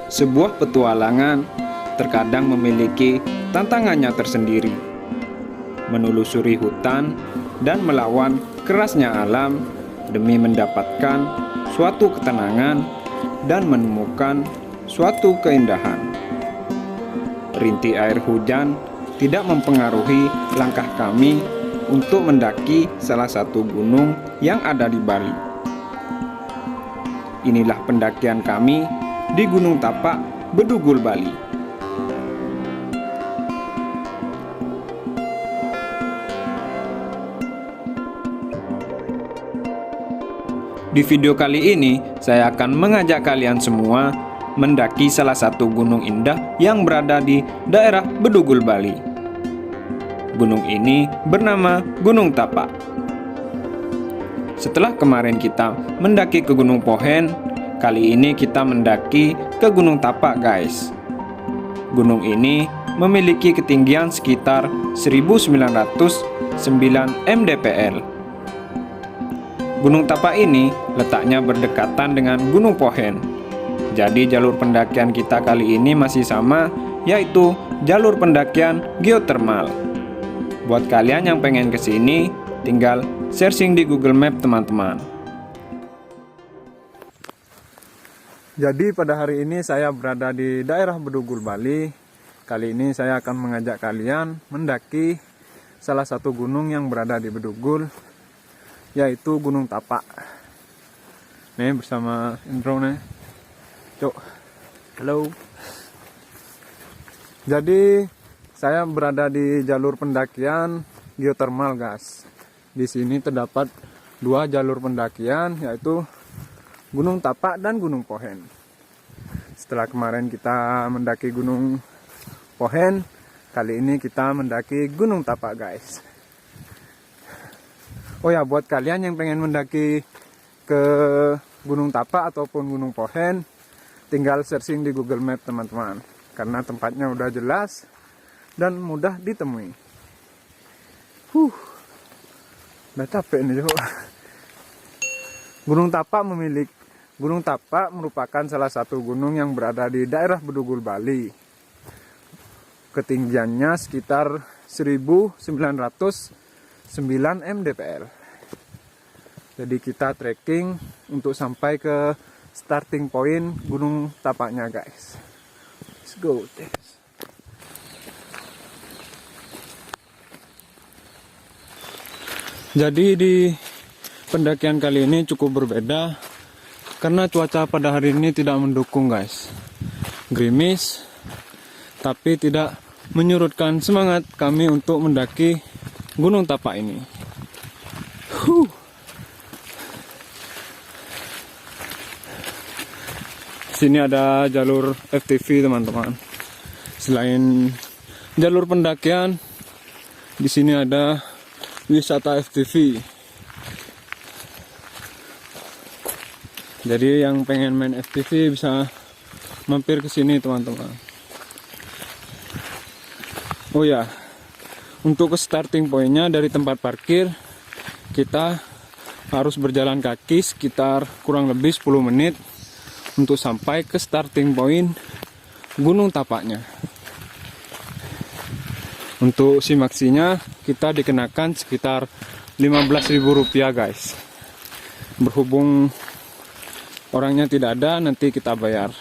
Sebuah petualangan terkadang memiliki tantangannya tersendiri. Menelusuri hutan dan melawan kerasnya alam demi mendapatkan suatu ketenangan dan menemukan suatu keindahan. Rintik air hujan tidak mempengaruhi langkah kami untuk mendaki salah satu gunung yang ada di Bali. Inilah pendakian kami di Gunung Tapak, Bedugul, Bali. Di video kali ini, saya akan mengajak kalian semua mendaki salah satu gunung indah yang berada di daerah Bedugul, Bali. Gunung ini bernama Gunung Tapak. Setelah kemarin kita mendaki ke Gunung Pohen, kali ini kita mendaki ke Gunung Tapak, guys. Gunung ini memiliki ketinggian sekitar 1909 mdpl. Gunung Tapak ini letaknya berdekatan dengan Gunung Pohen. Jadi jalur pendakian kita kali ini masih sama, yaitu jalur pendakian geotermal. Buat kalian yang pengen kesini, tinggal searching di Google Map, teman-teman. Jadi pada hari ini saya berada di daerah Bedugul, Bali. Kali ini saya akan mengajak kalian mendaki salah satu gunung yang berada di Bedugul, yaitu Gunung Tapak. Nih bersama Indro nih. Cuk. Halo. Jadi saya berada di jalur pendakian geotermal, guys. Di sini terdapat dua jalur pendakian, yaitu Gunung Tapak dan Gunung Pohen. Setelah kemarin kita mendaki Gunung Pohen, kali ini kita mendaki Gunung Tapak, guys. Oh ya, buat kalian yang pengen mendaki ke Gunung Tapak ataupun Gunung Pohen, tinggal searching di Google Map, teman-teman. Karena tempatnya udah jelas dan mudah ditemui. Udah capek nih, Jo. Gunung Tapak merupakan salah satu gunung yang berada di daerah Bedugul, Bali. Ketinggiannya sekitar 1909 mdpl. Jadi kita trekking untuk sampai ke starting point Gunung Tapaknya, guys. Let's go. Jadi di pendakian kali ini cukup berbeda karena cuaca pada hari ini tidak mendukung, guys. Gerimis, tapi tidak menyurutkan semangat kami untuk mendaki Gunung Tapak ini. Sini ada jalur FTV, teman-teman. Selain jalur pendakian, di sini ada wisata FTV. Jadi yang pengen main FTV bisa mampir ke sini, teman-teman. Oh ya, untuk ke starting pointnya dari tempat parkir, kita harus berjalan kaki sekitar kurang lebih 10 menit untuk sampai ke starting point Gunung Tapaknya. Untuk simaksinya kita dikenakan sekitar Rp15.000, guys. Berhubung orangnya tidak ada, nanti kita bayar.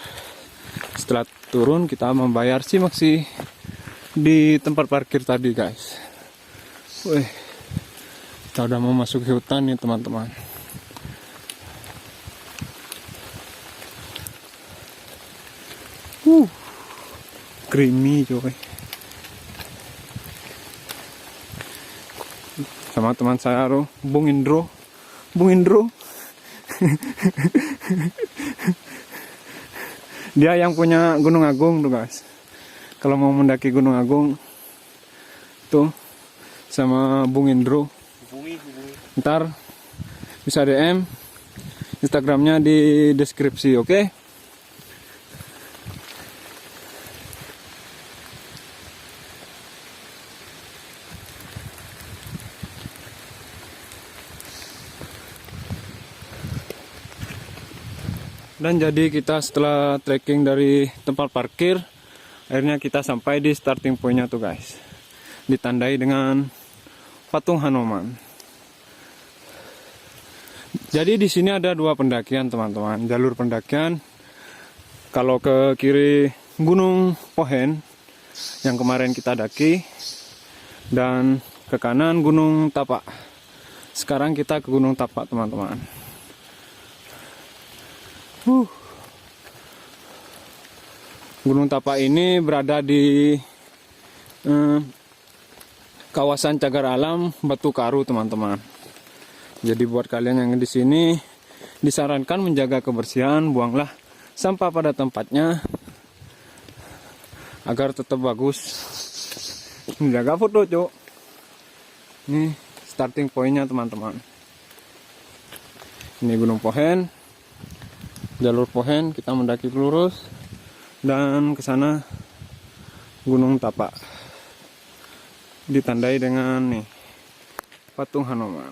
Setelah turun kita membayar simaksi di tempat parkir tadi, guys. Wih, kita udah mau masuk ke hutan nih, teman-teman. Creamy, coy. Sama teman saya, Bung Indro. Dia yang punya Gunung Agung tuh, guys. Kalau mau mendaki Gunung Agung tuh sama Bung Indro, ntar bisa DM Instagramnya di deskripsi, oke? Dan jadi kita setelah trekking dari tempat parkir, akhirnya kita sampai di starting pointnya tuh guys. Ditandai dengan patung Hanoman. Jadi di sini ada dua pendakian teman-teman. Jalur pendakian kalau ke kiri Gunung Pohen yang kemarin kita daki, dan ke kanan Gunung Tapak. Sekarang kita ke Gunung Tapak teman-teman. Gunung Tapak ini berada di kawasan cagar alam Batu Karu teman-teman. Jadi buat kalian yang di sini disarankan menjaga kebersihan, buanglah sampah pada tempatnya agar tetap bagus. Menjaga foto, cok. Ini starting pointnya teman-teman. Ini Gunung Pohen. Jalur Pohen kita mendaki lurus dan ke sana Gunung Tapak. Ditandai dengan nih patung Hanoman.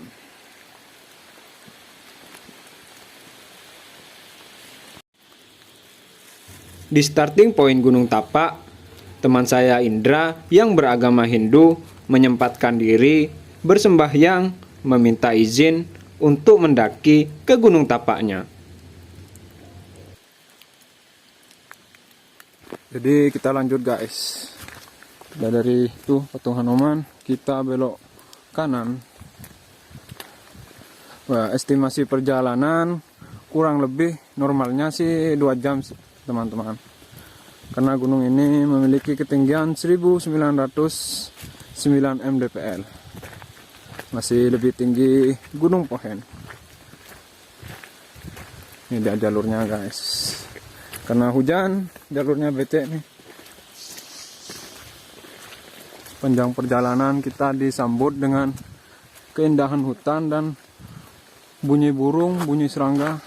Di starting point Gunung Tapak, teman saya Indra yang beragama Hindu menyempatkan diri bersembahyang meminta izin untuk mendaki ke Gunung Tapaknya. Jadi kita lanjut guys. Udah dari itu patung Hanoman, kita belok kanan. Wah, estimasi perjalanan kurang lebih normalnya sih 2 jam teman-teman. Karena gunung ini memiliki ketinggian 1909 mdpl. Masih lebih tinggi Gunung Pohen. Ini dia jalurnya guys. Karena hujan, jalurnya becek nih. Panjang perjalanan kita disambut dengan keindahan hutan dan bunyi burung, bunyi serangga.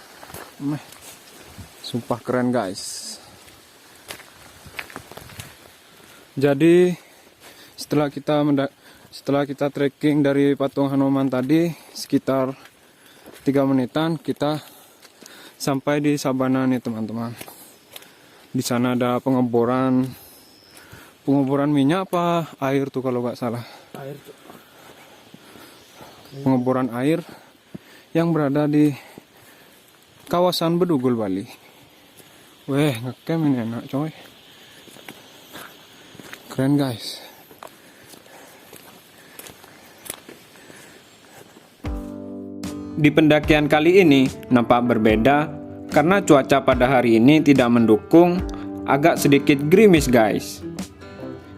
Sumpah keren guys. Jadi setelah kita trekking dari patung Hanoman tadi sekitar 3 menitan, kita sampai di Sabana nih teman-teman. Di sana ada pengeboran minyak apa air tuh kalau nggak salah. Air tuh. Pengeboran air yang berada di kawasan Bedugul, Bali. Weh, ngecamp ini enak coy. Keren guys. Di pendakian kali ini nampak berbeda karena cuaca pada hari ini tidak mendukung, agak sedikit gerimis guys.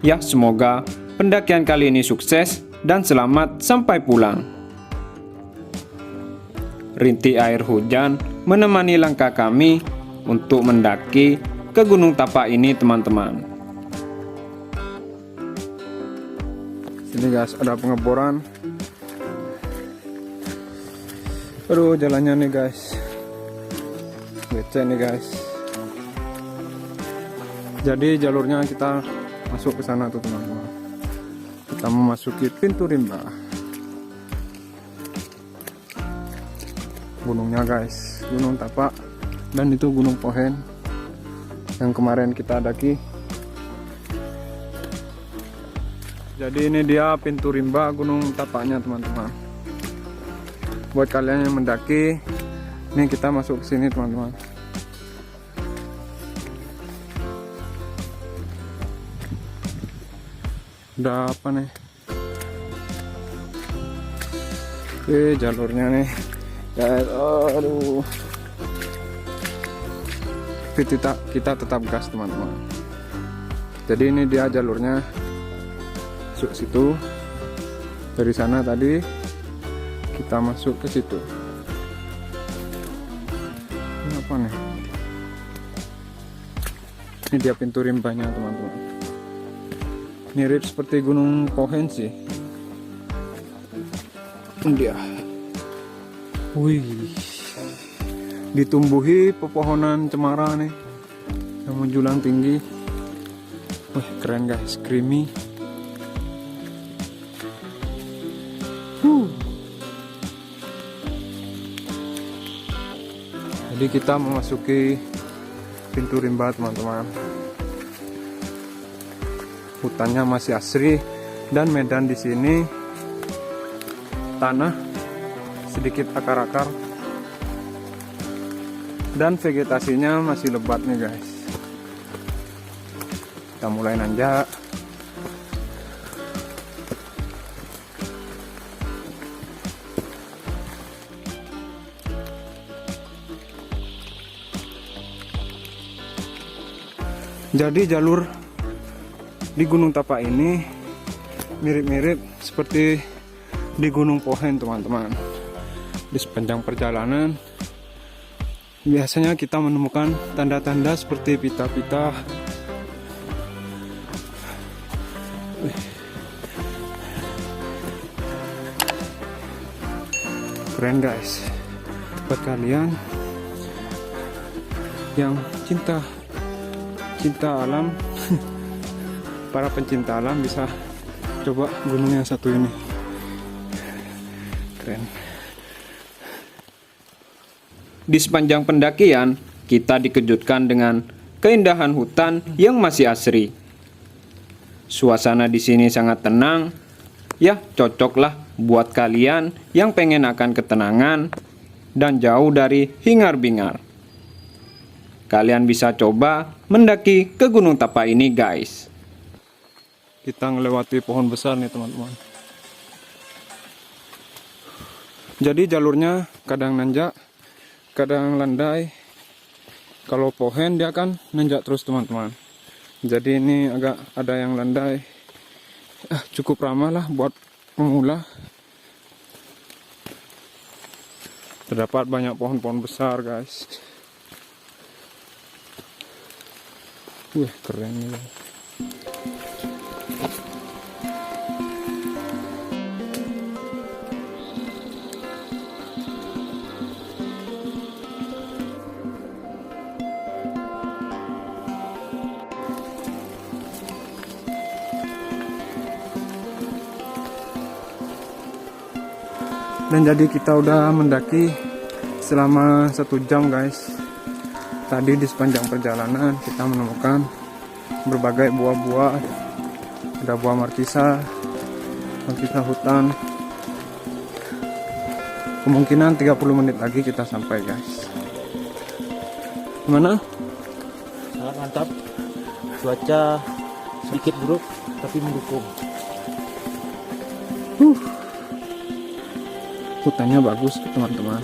Ya, semoga pendakian kali ini sukses dan selamat sampai pulang. Rintik air hujan menemani langkah kami untuk mendaki ke Gunung Tapak ini teman-teman. Sini guys, ada pengeboran. Aduh, jalannya nih guys. Becek nih guys. Jadi jalurnya kita masuk ke sana tuh teman-teman. Kita memasuki pintu rimba. Gunungnya guys, Gunung Tapak, dan itu Gunung Pohen yang kemarin kita daki. Jadi ini dia pintu rimba Gunung Tapaknya teman-teman. Buat kalian yang mendaki, ini kita masuk ke sini teman-teman. Udah apa nih? Oke, jalurnya nih. Aduh. Kita tetap gas teman-teman. Jadi ini dia jalurnya. Masuk situ. Dari sana tadi kita masuk ke situ. Ini apa nih? Ini dia pintu rimbanya teman-teman. Mirip seperti Gunung Pohen sih. Ini dia. Wih, ditumbuhi pepohonan cemara nih yang menjulang tinggi. Wih, keren guys, creamy. Jadi Jadi kita memasuki pintu rimba, teman-teman. Hutannya masih asri dan medan di sini tanah sedikit akar-akar dan vegetasinya masih lebat nih guys. Kita mulai nanjak. Jadi jalur di Gunung Tapak ini mirip-mirip seperti di Gunung Pohen, teman-teman. Di sepanjang perjalanan biasanya kita menemukan tanda-tanda seperti pita-pita. Keren guys, buat kalian yang cinta alam, para pencinta alam bisa coba gunung yang satu ini. Keren. Di sepanjang pendakian, kita dikejutkan dengan keindahan hutan yang masih asri. Suasana di sini sangat tenang, ya cocoklah buat kalian yang pengen akan ketenangan dan jauh dari hingar-bingar. Kalian bisa coba mendaki ke Gunung Tapak ini guys. Kita melewati pohon besar nih teman-teman. Jadi jalurnya kadang nanjak, kadang landai. Kalau pohen dia akan nanjak terus teman-teman. Jadi ini agak ada yang landai. Cukup ramah lah buat pemula. Terdapat banyak pohon-pohon besar guys. Wih, keren nih. Dan jadi kita udah mendaki selama 1 jam guys. Tadi di sepanjang perjalanan kita menemukan berbagai buah-buah. Ada buah markisa hutan. Kemungkinan 30 menit lagi kita sampai guys. Gimana? Sangat mantap. Cuaca sedikit buruk tapi mendukung. Hutannya bagus teman-teman.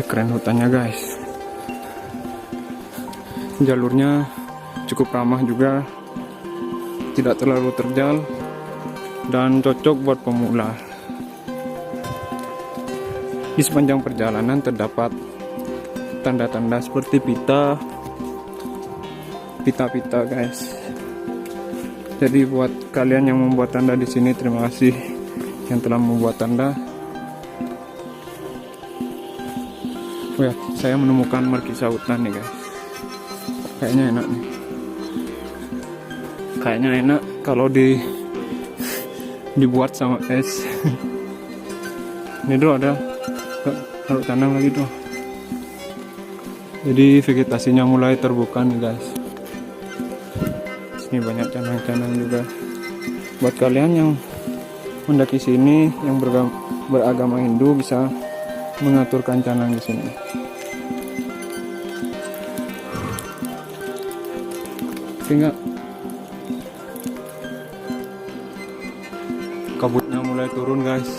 Keren hutannya guys. Jalurnya cukup ramah juga, tidak terlalu terjal dan cocok buat pemula. Di sepanjang perjalanan terdapat tanda-tanda seperti pita-pita guys. Jadi buat kalian yang membuat tanda di sini, terima kasih yang telah membuat tanda. Oh ya, saya menemukan markisa hutan nih guys. Kayaknya enak nih. Kayaknya enak kalau dibuat sama es. Ini tuh ada taruh tanam lagi tuh. Jadi vegetasinya mulai terbuka nih guys. Sini banyak canang-canang juga. Buat kalian yang mendaki sini yang beragama Hindu bisa mengaturkan canang di sini. Sehingga kabutnya mulai turun guys.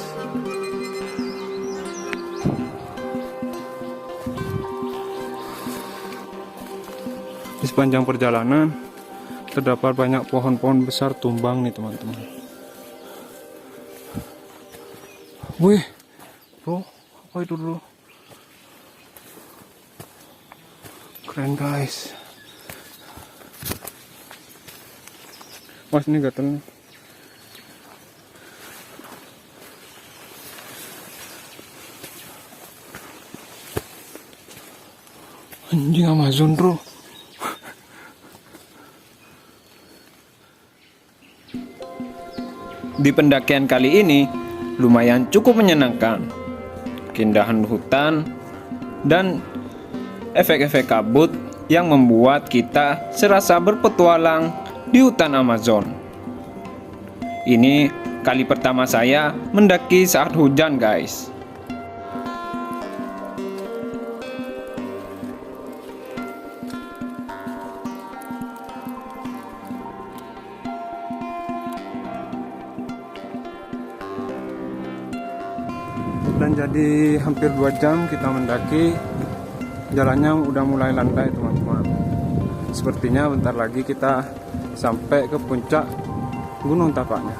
Di sepanjang perjalanan terdapat banyak pohon-pohon besar tumbang nih teman-teman. Wih, bro, apa itu dulu? Keren guys. Wah, ini gatel. Anjing Amazon bro. Di pendakian kali ini, lumayan cukup menyenangkan. Keindahan hutan dan efek-efek kabut yang membuat kita serasa berpetualang di hutan Amazon. Ini kali pertama saya mendaki saat hujan, guys. Dan jadi hampir 2 jam kita mendaki. Jalannya udah mulai landai teman-teman. Sepertinya bentar lagi kita sampai ke puncak Gunung Tapaknya.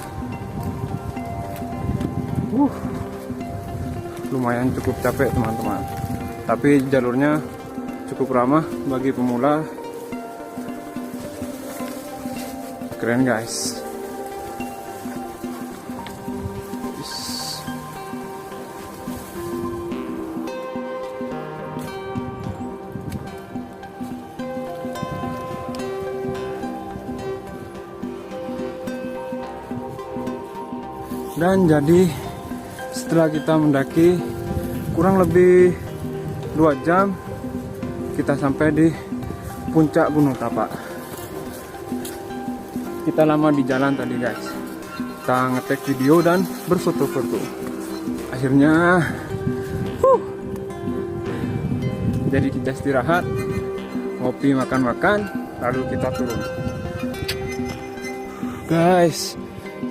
Lumayan cukup capek teman-teman. Tapi jalurnya cukup ramah bagi pemula. Keren guys. Dan jadi setelah kita mendaki kurang lebih 2 jam, kita sampai di puncak Gunung Tapak. Kita lama di jalan tadi guys. Kita ngetek video dan berfoto-foto. Akhirnya jadi kita istirahat, ngopi, makan-makan, lalu kita turun. Guys,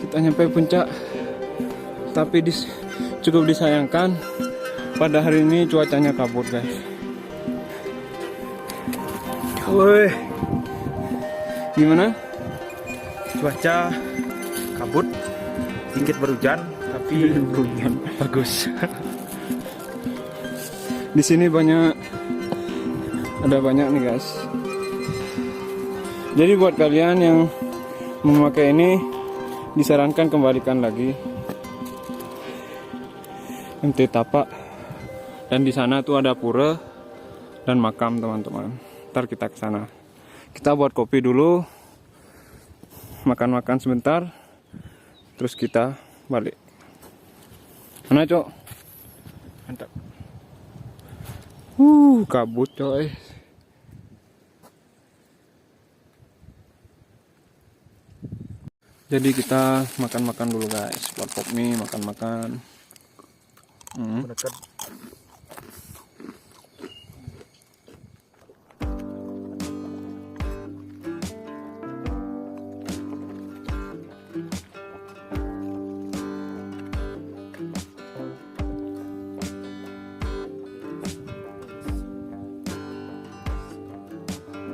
kita nyampe puncak. Tapi cukup disayangkan pada hari ini cuacanya kabut guys. Woi, gimana? Cuaca kabut, sedikit berhujan, tapi bagus. Di sini ada banyak nih guys. Jadi buat kalian yang memakai ini disarankan kembalikan lagi MT Tapak. Dan di sana tuh ada pura dan makam teman-teman. Ntar kita ke sana. Kita buat kopi dulu, makan-makan sebentar, terus kita balik. Mana cok? Mantap. Kabut coy. Jadi kita makan-makan dulu guys. Buat pop mie, makan-makan. Mendekat.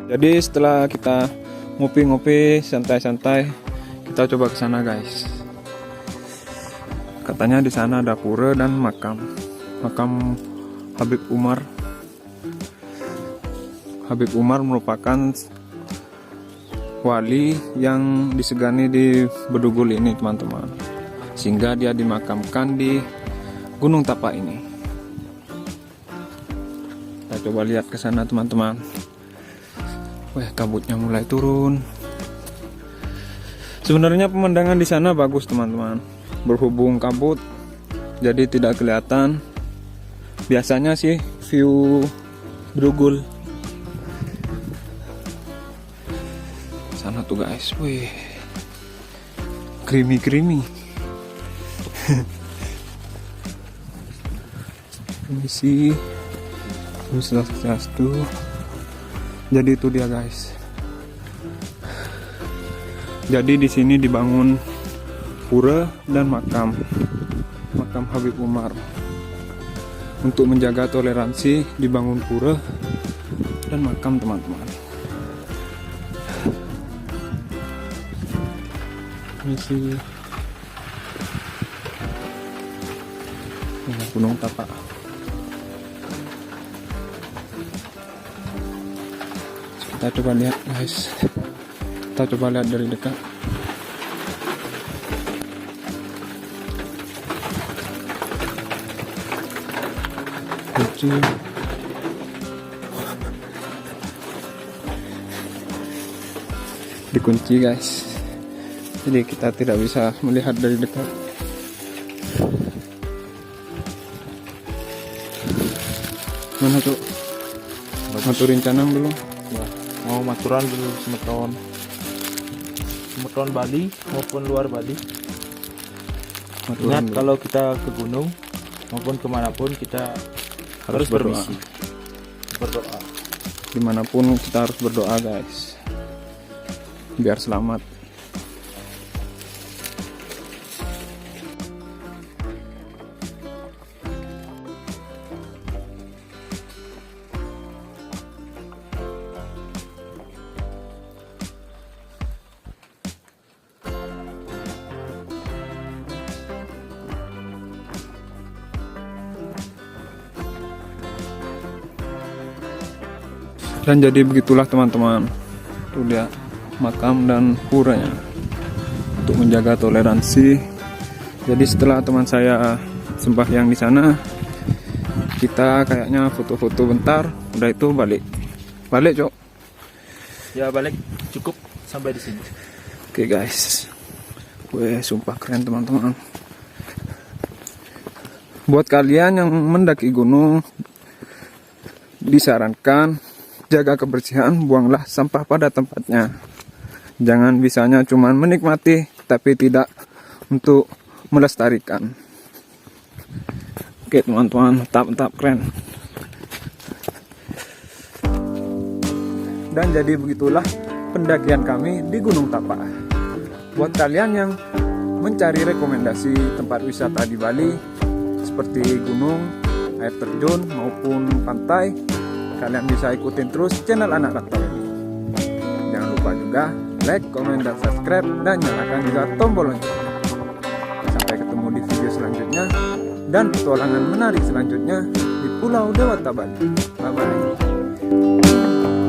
Jadi setelah kita ngopi-ngopi, santai-santai, kita coba ke sana guys. Katanya di sana ada pura dan makam Habib Umar. Habib Umar merupakan wali yang disegani di Bedugul ini teman-teman, sehingga dia dimakamkan di Gunung Tapak ini. Kita coba lihat ke sana teman-teman. Wah, kabutnya mulai turun. Sebenarnya pemandangan di sana bagus teman-teman. Berhubung kabut, jadi tidak kelihatan. Biasanya sih view Bedugul. Sana tuh guys, wih, creamy. Ini sih, terus tuh. Jadi itu dia guys. Jadi di sini dibangun pura dan makam Habib Umar. Untuk menjaga toleransi dibangun pura dan makam teman-teman. Ini sih Gunung Tapak. Kita coba lihat guys. Kita coba lihat dari dekat. Lucu. Dikunci guys. Jadi kita tidak bisa melihat dari dekat. Mana tuh? Maturin canang dulu. Ya, mau maturan dulu semeton Bali maupun luar Bali. Maturan Ingat dulu. kalau kita ke gunung maupun kemanapun kita harus berdoa. bermisi, berdoa. Dimanapun kita harus berdoa guys, biar selamat. Dan jadi begitulah teman-teman, itu dia makam dan puranya untuk menjaga toleransi. Jadi setelah teman saya sembahyang di sana, kita kayaknya foto-foto bentar, udah itu balik Cok. Ya balik, cukup sampai di sini. Oke guys, sumpah keren teman-teman. Buat kalian yang mendaki gunung, disarankan jaga kebersihan, buanglah sampah pada tempatnya. Jangan bisanya cuman menikmati, tapi tidak untuk melestarikan. Oke teman-teman, mantap keren. Dan jadi begitulah pendakian kami di Gunung Tapak. Buat kalian yang mencari rekomendasi tempat wisata di Bali, seperti gunung, air terjun maupun pantai, kalian bisa ikutin terus channel Anak Raktor ini. Jangan lupa juga like, komen, dan subscribe, dan nyalakan juga tombol loncengnya. Sampai ketemu di video selanjutnya dan petualangan menarik selanjutnya di Pulau Dewata Bali. Bye bye.